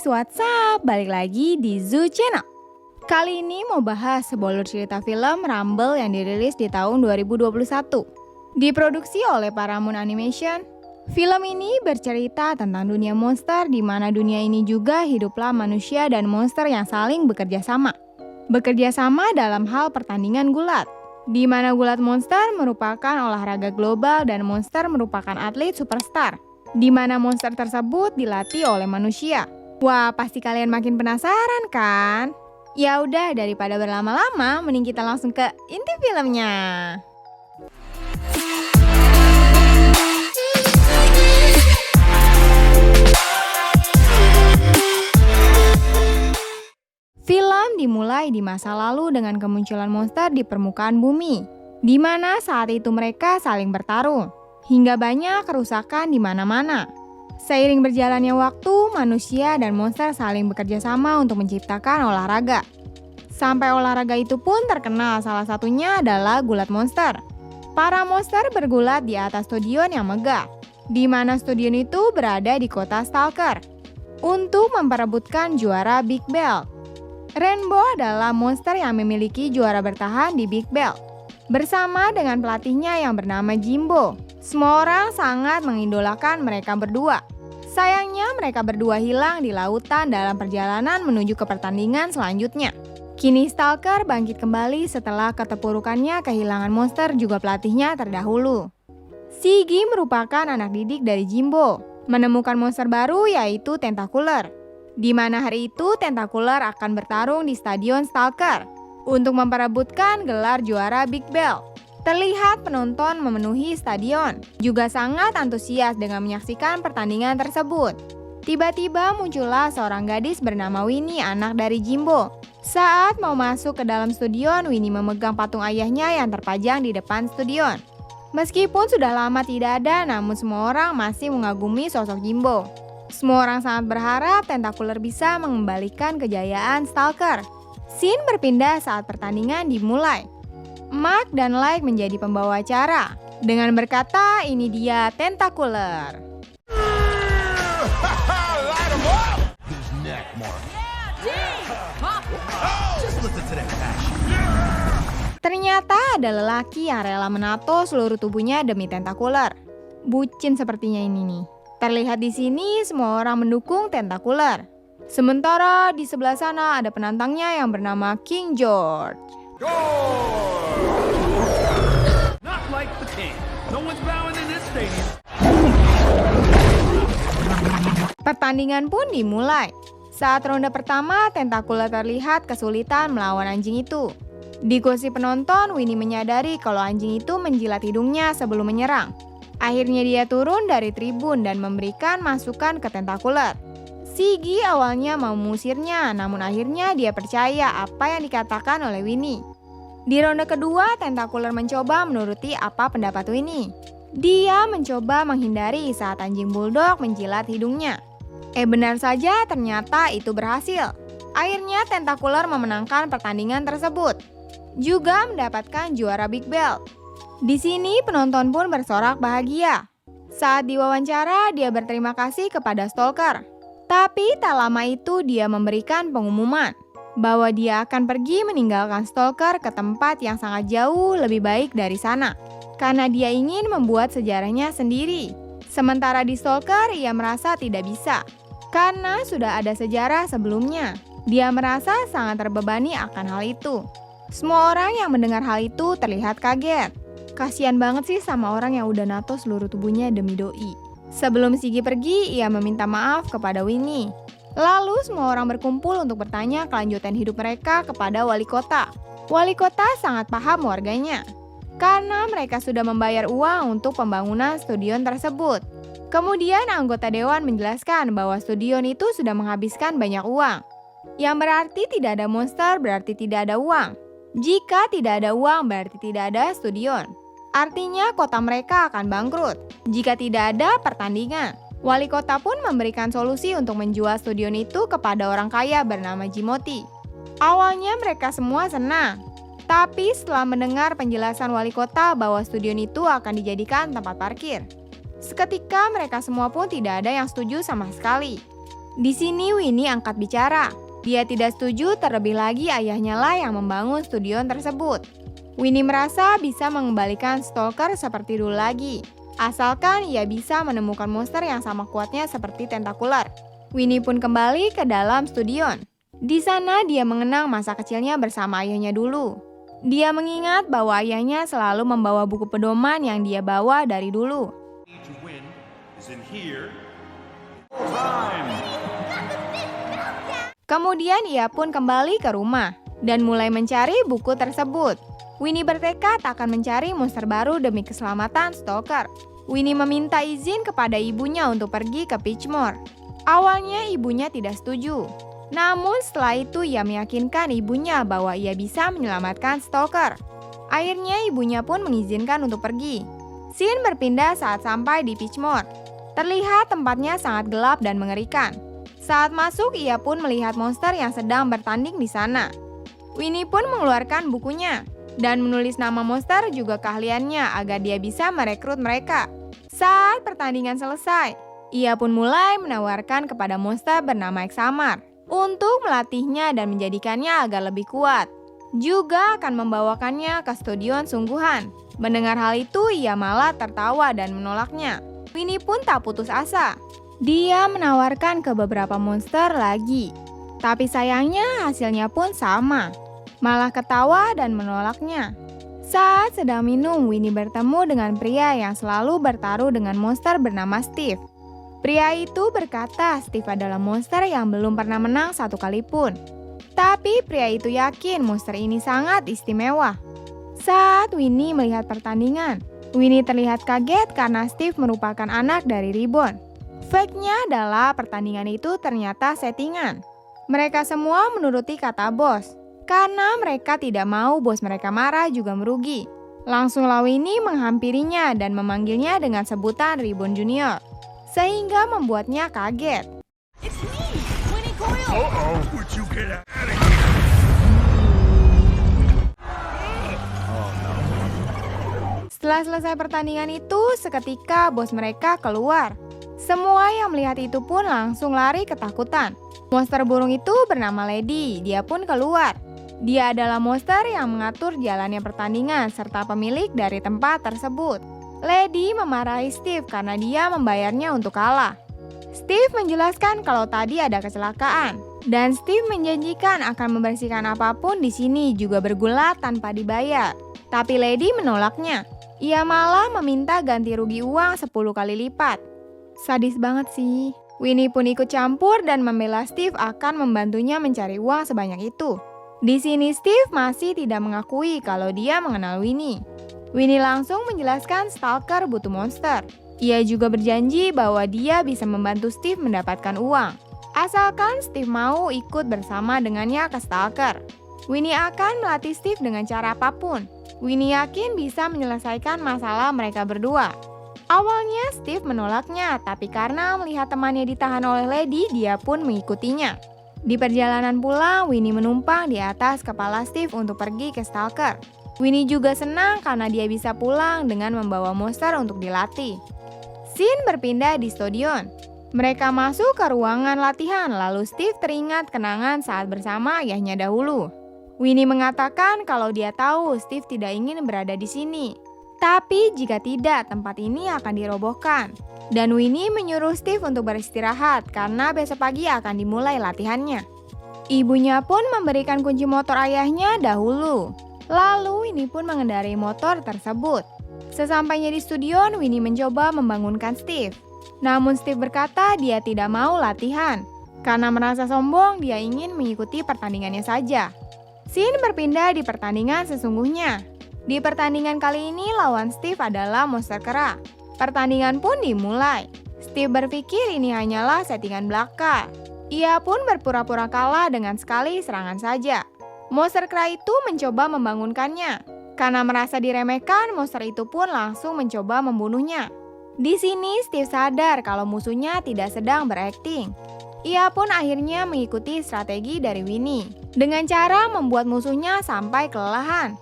guys, what's up? Balik lagi di Zoo Channel. Kali ini mau bahas sebuah cerita film Rumble yang dirilis di tahun 2021. Diproduksi oleh Paramount Animation. Film ini bercerita tentang dunia monster di mana dunia ini juga hiduplah manusia dan monster yang saling bekerja sama. Bekerja sama dalam hal pertandingan gulat, di mana gulat monster merupakan olahraga global dan monster merupakan atlet superstar, di mana monster tersebut dilatih oleh manusia. Wah, pasti kalian makin penasaran kan? Ya udah, daripada berlama-lama, mending kita langsung ke inti filmnya. Film dimulai di masa lalu dengan kemunculan monster di permukaan bumi, di mana saat itu mereka saling bertarung, hingga banyak kerusakan di mana-mana. Seiring berjalannya waktu, manusia dan monster saling bekerja sama untuk menciptakan olahraga. Sampai olahraga itu pun terkenal, salah satunya adalah gulat monster. Para monster bergulat di atas stadion yang megah, di mana stadion itu berada di kota Stalker, untuk memperebutkan juara Big Belt. Rainbow adalah monster yang memiliki juara bertahan di Big Belt, bersama dengan pelatihnya yang bernama Jimbo. Semua orang sangat mengidolakan mereka berdua. Sayangnya mereka berdua hilang di lautan dalam perjalanan menuju ke pertandingan selanjutnya. Kini Stalker bangkit kembali setelah keterpurukannya kehilangan monster juga pelatihnya terdahulu. Shiggy merupakan anak didik dari Jimbo, menemukan monster baru yaitu Tentacular, di mana hari itu Tentacular akan bertarung di stadion Stalker untuk memperebutkan gelar juara Big Belt. Terlihat penonton memenuhi stadion, juga sangat antusias dengan menyaksikan pertandingan tersebut. Tiba-tiba muncullah seorang gadis bernama Winnie, anak dari Jimbo. Saat mau masuk ke dalam stadion, Winnie memegang patung ayahnya yang terpajang di depan stadion. Meskipun sudah lama tidak ada, namun semua orang masih mengagumi sosok Jimbo. Semua orang sangat berharap Tentacular bisa mengembalikan kejayaan Stalker. Scene berpindah saat pertandingan dimulai. Mark dan Light menjadi pembawa acara dengan berkata, "Ini dia Tentacular." Ternyata ada lelaki yang rela menato seluruh tubuhnya demi Tentacular. Bucin sepertinya ini nih. Terlihat di sini semua orang mendukung Tentacular. Sementara di sebelah sana ada penantangnya yang bernama King George. Not like the king. No one's bowing in this stadium. Pertandingan pun dimulai. Saat ronde pertama, Tentacular terlihat kesulitan melawan anjing itu. Di kursi penonton, Winnie menyadari kalau anjing itu menjilat hidungnya sebelum menyerang. Akhirnya dia turun dari tribun dan memberikan masukan ke Tentacular. Shiggy awalnya mau mengusirnya, namun akhirnya dia percaya apa yang dikatakan oleh Winnie. Di ronde kedua, Tentacular mencoba menuruti apa pendapat Winnie. Dia mencoba menghindari saat anjing bulldog menjilat hidungnya. Benar saja, ternyata itu berhasil. Akhirnya Tentacular memenangkan pertandingan tersebut, juga mendapatkan juara Big Belt. Di sini penonton pun bersorak bahagia. Saat diwawancara, dia berterima kasih kepada Stalker. Tapi tak lama itu dia memberikan pengumuman bahwa dia akan pergi meninggalkan Stalker ke tempat yang sangat jauh lebih baik dari sana, karena dia ingin membuat sejarahnya sendiri. Sementara di Stalker ia merasa tidak bisa, karena sudah ada sejarah sebelumnya. Dia merasa sangat terbebani akan hal itu. Semua orang yang mendengar hal itu terlihat kaget. Kasian banget sih sama orang yang udah nato seluruh tubuhnya demi doi. Sebelum Shiggy pergi, ia meminta maaf kepada Winnie. Lalu semua orang berkumpul untuk bertanya kelanjutan hidup mereka kepada wali kota. Wali kota sangat paham warganya, karena mereka sudah membayar uang untuk pembangunan stadion tersebut. Kemudian anggota dewan menjelaskan bahwa stadion itu sudah menghabiskan banyak uang. Yang berarti tidak ada monster berarti tidak ada uang. Jika tidak ada uang berarti tidak ada stadion. Artinya kota mereka akan bangkrut jika tidak ada pertandingan. Wali kota pun memberikan solusi untuk menjual stadion itu kepada orang kaya bernama Jimothy. Awalnya mereka semua senang, tapi setelah mendengar penjelasan wali kota bahwa stadion itu akan dijadikan tempat parkir, seketika mereka semua pun tidak ada yang setuju sama sekali. Di sini Winnie angkat bicara. Dia tidak setuju, terlebih lagi ayahnya lah yang membangun studio tersebut. Winnie merasa bisa mengembalikan Stalker seperti dulu lagi, asalkan ia bisa menemukan monster yang sama kuatnya seperti Tentakular. Winnie pun kembali ke dalam studio. Di sana dia mengenang masa kecilnya bersama ayahnya dulu. Dia mengingat bahwa ayahnya selalu membawa buku pedoman yang dia bawa dari dulu. To win is in here. Time. Kemudian ia pun kembali ke rumah dan mulai mencari buku tersebut. Winnie bertekad akan mencari monster baru demi keselamatan Stalker. Winnie meminta izin kepada ibunya untuk pergi ke Peachmore. Awalnya ibunya tidak setuju. Namun setelah itu ia meyakinkan ibunya bahwa ia bisa menyelamatkan Stalker. Akhirnya ibunya pun mengizinkan untuk pergi. Scene berpindah saat sampai di Peachmore. Terlihat tempatnya sangat gelap dan mengerikan. Saat masuk, ia pun melihat monster yang sedang bertanding di sana. Winnie pun mengeluarkan bukunya dan menulis nama monster juga keahliannya agar dia bisa merekrut mereka. Saat pertandingan selesai, ia pun mulai menawarkan kepada monster bernama Examar untuk melatihnya dan menjadikannya agar lebih kuat. Juga akan membawakannya ke studio sungguhan. Mendengar hal itu, ia malah tertawa dan menolaknya. Winnie pun tak putus asa. Dia menawarkan ke beberapa monster lagi. Tapi sayangnya hasilnya pun sama. Malah ketawa dan menolaknya. Saat sedang minum, Winnie bertemu dengan pria yang selalu bertaruh dengan monster bernama Steve. Pria itu berkata Steve adalah monster yang belum pernah menang satu kali pun. Tapi pria itu yakin monster ini sangat istimewa. Saat Winnie melihat pertandingan, Winnie terlihat kaget karena Steve merupakan anak dari Ribbon. Fact-nya adalah pertandingan itu ternyata settingan. Mereka semua menuruti kata bos. Karena mereka tidak mau bos mereka marah juga merugi. Langsunglah Winnie menghampirinya dan memanggilnya dengan sebutan Ribbon Junior. Sehingga membuatnya kaget. It's me, Winnie Coyle. Uh-oh, would you get out? Setelah selesai pertandingan itu, seketika bos mereka keluar. Semua yang melihat itu pun langsung lari ketakutan. Monster burung itu bernama Lady, dia pun keluar. Dia adalah monster yang mengatur jalannya pertandingan serta pemilik dari tempat tersebut. Lady memarahi Steve karena dia membayarnya untuk kalah. Steve menjelaskan kalau tadi ada kecelakaan, dan Steve menjanjikan akan membersihkan apapun di sini juga bergulat tanpa dibayar. Tapi Lady menolaknya. Ia malah meminta ganti rugi uang 10 kali lipat. Sadis banget sih. Winnie pun ikut campur dan membela Steve akan membantunya mencari uang sebanyak itu. Di sini Steve masih tidak mengakui kalau dia mengenal Winnie. Winnie langsung menjelaskan Stalker butuh monster. Ia juga berjanji bahwa dia bisa membantu Steve mendapatkan uang. Asalkan Steve mau ikut bersama dengannya ke Stalker. Winnie akan melatih Steve dengan cara apapun. Winnie yakin bisa menyelesaikan masalah mereka berdua. Awalnya Steve menolaknya, tapi karena melihat temannya ditahan oleh Lady, dia pun mengikutinya. Di perjalanan pulang, Winnie menumpang di atas kepala Steve untuk pergi ke Stalker. Winnie juga senang karena dia bisa pulang dengan membawa monster untuk dilatih. Scene berpindah di stadion. Mereka masuk ke ruangan latihan, lalu Steve teringat kenangan saat bersama ayahnya dahulu. Winnie mengatakan kalau dia tahu Steve tidak ingin berada di sini. Tapi jika tidak, tempat ini akan dirobohkan. Dan Winnie menyuruh Steve untuk beristirahat karena besok pagi akan dimulai latihannya. Ibunya pun memberikan kunci motor ayahnya dahulu. Lalu Winnie pun mengendarai motor tersebut. Sesampainya di studio, Winnie mencoba membangunkan Steve. Namun Steve berkata dia tidak mau latihan. Karena merasa sombong, dia ingin mengikuti pertandingannya saja. Scene berpindah di pertandingan sesungguhnya. Di pertandingan kali ini lawan Steve adalah monster kera. Pertandingan pun dimulai. Steve berpikir ini hanyalah settingan belaka. Ia pun berpura-pura kalah dengan sekali serangan saja. Monster kera itu mencoba membangunkannya. Karena merasa diremehkan, monster itu pun langsung mencoba membunuhnya. Di sini Steve sadar kalau musuhnya tidak sedang berakting. Ia pun akhirnya mengikuti strategi dari Winnie dengan cara membuat musuhnya sampai kelelahan.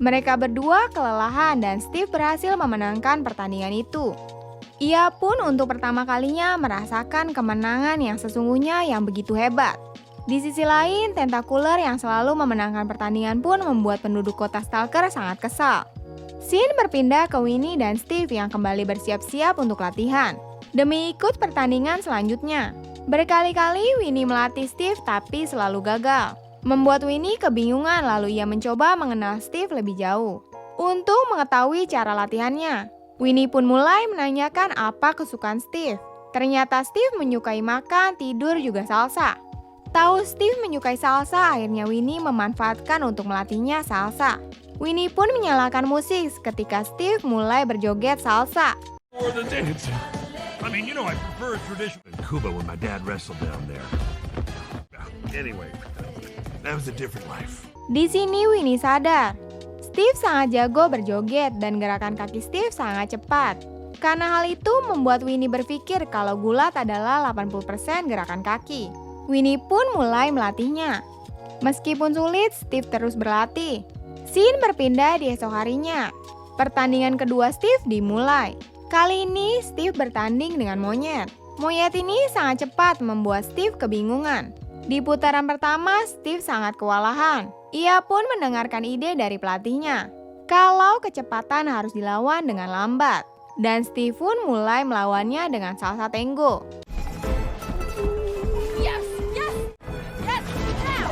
Mereka berdua kelelahan dan Steve berhasil memenangkan pertandingan itu. Ia pun untuk pertama kalinya merasakan kemenangan yang sesungguhnya yang begitu hebat. Di sisi lain, Tentacular yang selalu memenangkan pertandingan pun membuat penduduk kota Stalker sangat kesal. Scene berpindah ke Winnie dan Steve yang kembali bersiap-siap untuk latihan demi ikut pertandingan selanjutnya. Berkali-kali Winnie melatih Steve tapi selalu gagal, membuat Winnie kebingungan lalu ia mencoba mengenal Steve lebih jauh. Untuk mengetahui cara latihannya, Winnie pun mulai menanyakan apa kesukaan Steve. Ternyata Steve menyukai makan, tidur, juga salsa. Tahu Steve menyukai salsa, akhirnya Winnie memanfaatkan untuk melatihnya salsa. Winnie pun menyalakan musik ketika Steve mulai berjoget salsa. For the dance. I mean, you know, I prefer traditional. In Cuba when my dad wrestled down there. Anyway, that was a different life. Di sini Winnie sadar, Steve sangat jago berjoget dan gerakan kaki Steve sangat cepat. Karena hal itu membuat Winnie berpikir kalau gulat adalah 80% gerakan kaki. Winnie pun mulai melatihnya. Meskipun sulit, Steve terus berlatih. Scene berpindah di esok harinya. Pertandingan kedua Steve dimulai. Kali ini Steve bertanding dengan monyet. Monyet ini sangat cepat membuat Steve kebingungan. Di putaran pertama, Steve sangat kewalahan. Ia pun mendengarkan ide dari pelatihnya, kalau kecepatan harus dilawan dengan lambat. Dan Steve pun mulai melawannya dengan salsa tango. Yes! Yes! Yes! Now!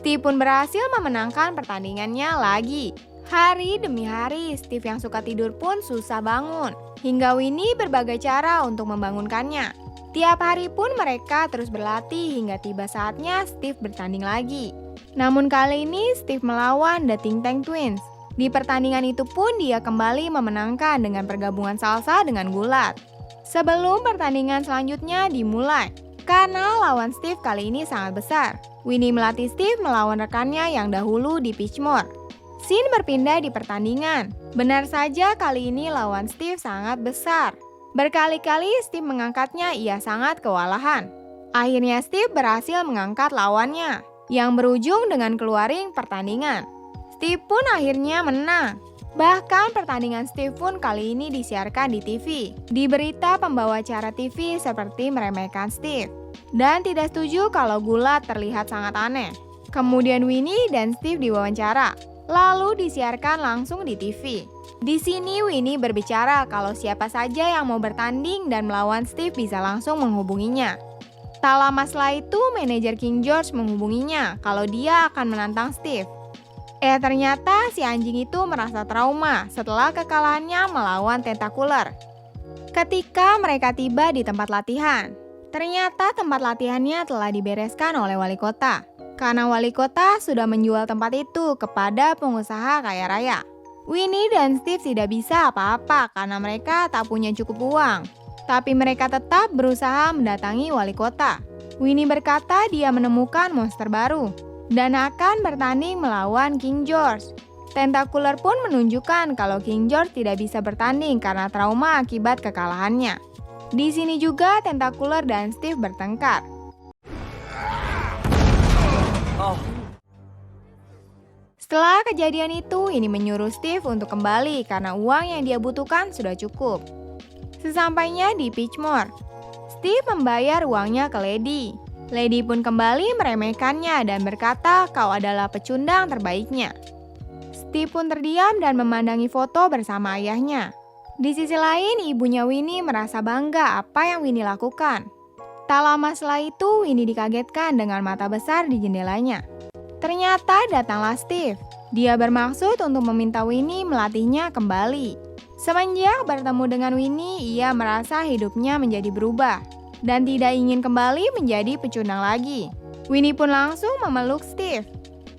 Steve pun berhasil memenangkan pertandingannya lagi. Hari demi hari, Steve yang suka tidur pun susah bangun. Hingga Winnie berbagai cara untuk membangunkannya. Tiap hari pun mereka terus berlatih hingga tiba saatnya Steve bertanding lagi. Namun kali ini Steve melawan The Ting Tang Twins. Di pertandingan itu pun dia kembali memenangkan dengan pergabungan salsa dengan gulat. Sebelum pertandingan selanjutnya dimulai, karena lawan Steve kali ini sangat besar, Winnie melatih Steve melawan rekannya yang dahulu di Pitchmore. Scene berpindah di pertandingan. Benar saja kali ini lawan Steve sangat besar. Berkali-kali Steve mengangkatnya, ia sangat kewalahan. Akhirnya Steve berhasil mengangkat lawannya, yang berujung dengan keluaring pertandingan. Steve pun akhirnya menang. Bahkan pertandingan Steve pun kali ini disiarkan di TV. Di berita pembawa acara TV seperti meremehkan Steve. Dan tidak setuju kalau gulat terlihat sangat aneh. Kemudian Winnie dan Steve diwawancara. Lalu disiarkan langsung di TV. Di sini Winnie berbicara kalau siapa saja yang mau bertanding dan melawan Steve bisa langsung menghubunginya. Tak lama setelah itu manajer King George menghubunginya kalau dia akan menantang Steve. Ternyata si anjing itu merasa trauma setelah kekalahannya melawan Tentacular. Ketika mereka tiba di tempat latihan, ternyata tempat latihannya telah dibereskan oleh wali kota. Karena wali kota sudah menjual tempat itu kepada pengusaha kaya raya. Winnie dan Steve tidak bisa apa-apa karena mereka tak punya cukup uang. Tapi mereka tetap berusaha mendatangi wali kota. Winnie berkata dia menemukan monster baru dan akan bertanding melawan King George. Tentacular pun menunjukkan kalau King George tidak bisa bertanding karena trauma akibat kekalahannya. Di sini juga Tentacular dan Steve bertengkar. Setelah kejadian itu, ini menyuruh Steve untuk kembali karena uang yang dia butuhkan sudah cukup. Sesampainya di Pitchmore, Steve membayar uangnya ke Lady. Lady pun kembali meremehkannya dan berkata kau adalah pecundang terbaiknya. Steve pun terdiam dan memandangi foto bersama ayahnya. Di sisi lain, ibunya Winnie merasa bangga apa yang Winnie lakukan. Tak lama setelah itu, Winnie dikagetkan dengan mata besar di jendelanya. Ternyata datanglah Steve. Dia bermaksud untuk meminta Winnie melatihnya kembali. Semenjak bertemu dengan Winnie, ia merasa hidupnya menjadi berubah dan tidak ingin kembali menjadi pecundang lagi. Winnie pun langsung memeluk Steve.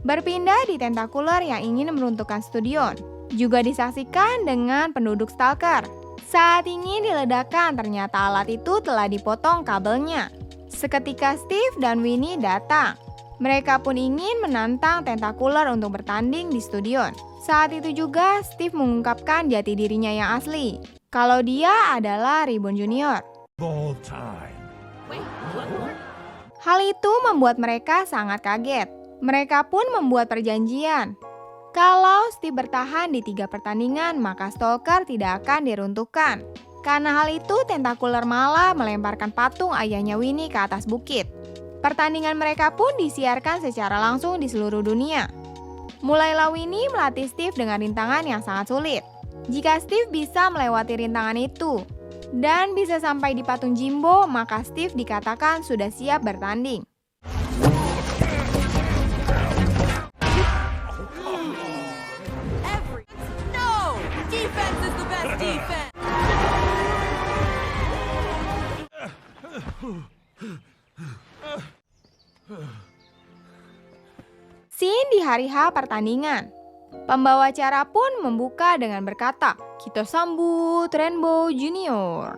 Berpindah di Tentacular yang ingin meruntuhkan Studion. Juga disaksikan dengan penduduk Stalker. Saat ingin diledakkan, ternyata alat itu telah dipotong kabelnya. Seketika Steve dan Winnie datang. Mereka pun ingin menantang Tentacular untuk bertanding di Studion. Saat itu juga Steve mengungkapkan jati dirinya yang asli, kalau dia adalah Ribbon Junior. All time. Hal itu membuat mereka sangat kaget. Mereka pun membuat perjanjian. Kalau Steve bertahan di 3 pertandingan, maka Stalker tidak akan diruntuhkan. Karena hal itu, Tentakuler malah melemparkan patung ayahnya Winnie ke atas bukit. Pertandingan mereka pun disiarkan secara langsung di seluruh dunia. Mulailah Winnie melatih Steve dengan rintangan yang sangat sulit. Jika Steve bisa melewati rintangan itu dan bisa sampai di patung Jimbo, maka Steve dikatakan sudah siap bertanding. No! Defense is the best defense! Scene di hari H pertandingan. Pembawa acara pun membuka dengan berkata, "Kita sambut Rainbow Junior."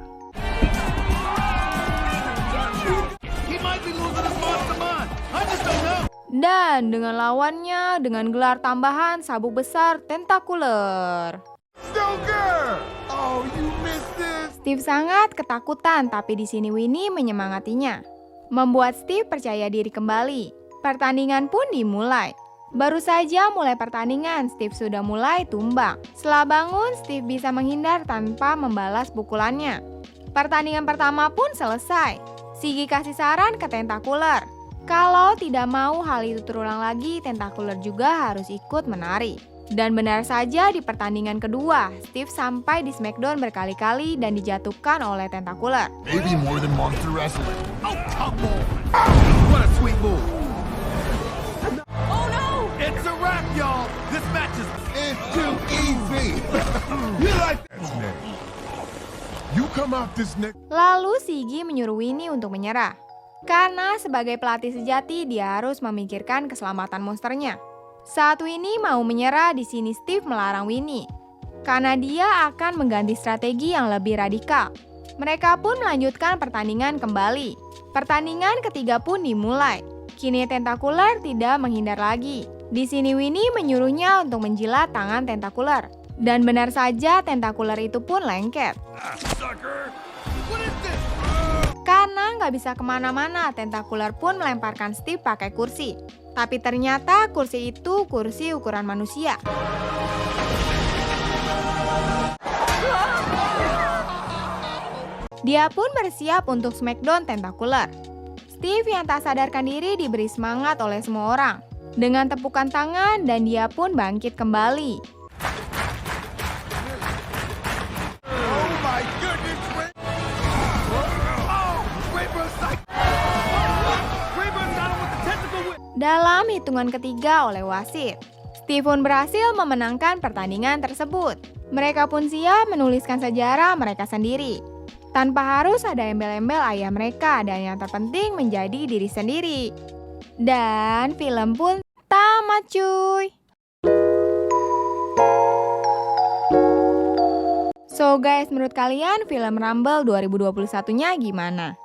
Dan dengan lawannya dengan gelar tambahan sabuk besar Tentakuler. Oh, you missed this. Steve sangat ketakutan, tapi di sini Winnie menyemangatinya, membuat Steve percaya diri kembali. Pertandingan pun dimulai. Baru saja mulai pertandingan, Steve sudah mulai tumbang. Setelah bangun, Steve bisa menghindar tanpa membalas pukulannya. Pertandingan pertama pun selesai. Shiggy kasih saran ke Tentakuler. Kalau tidak mau hal itu terulang lagi, Tentakuler juga harus ikut menari. Dan benar saja di pertandingan kedua, Steve sampai di SmackDown berkali-kali dan dijatuhkan oleh Tentakuler. Maybe more than monster wrestling. Oh, come on. What a sweet move. Oh no! It's a wrap, y'all. This match is too easy. You like that's next. You come out this next. Lalu Shiggy menyuruh Winnie untuk menyerah. Karena sebagai pelatih sejati, dia harus memikirkan keselamatan monsternya. Saat Winnie mau menyerah, di sini Steve melarang Winnie. Karena dia akan mengganti strategi yang lebih radikal. Mereka pun melanjutkan pertandingan kembali. Pertandingan ketiga pun dimulai. Kini Tentakuler tidak menghindar lagi. Di sini Winnie menyuruhnya untuk menjilat tangan Tentakuler. Dan benar saja Tentakuler itu pun lengket. Sucker. What is this? Karena nggak bisa kemana-mana, Tentakuler pun melemparkan Steve pakai kursi. Tapi ternyata kursi itu kursi ukuran manusia. Dia pun bersiap untuk SmackDown Tentakuler. Steve yang tak sadarkan diri diberi semangat oleh semua orang. Dengan tepukan tangan dan dia pun bangkit kembali. Oh my goodness. Dalam hitungan ketiga oleh wasit, Steve pun berhasil memenangkan pertandingan tersebut. Mereka pun siap menuliskan sejarah mereka sendiri. Tanpa harus ada embel-embel ayah mereka, dan yang terpenting menjadi diri sendiri. Dan film pun tamat cuy. So guys, menurut kalian film Rumble 2021-nya gimana?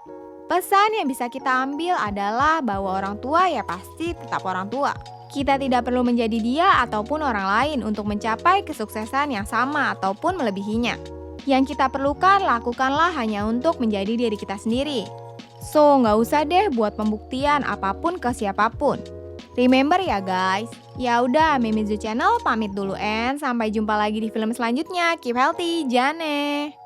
Pesan yang bisa kita ambil adalah bahwa orang tua ya pasti tetap orang tua. Kita tidak perlu menjadi dia ataupun orang lain untuk mencapai kesuksesan yang sama ataupun melebihinya. Yang kita perlukan lakukanlah hanya untuk menjadi diri kita sendiri. So, nggak usah deh buat pembuktian apapun ke siapapun. Remember ya guys. Ya udah, Mimizu Channel pamit dulu and sampai jumpa lagi di film selanjutnya. Keep healthy, Jane.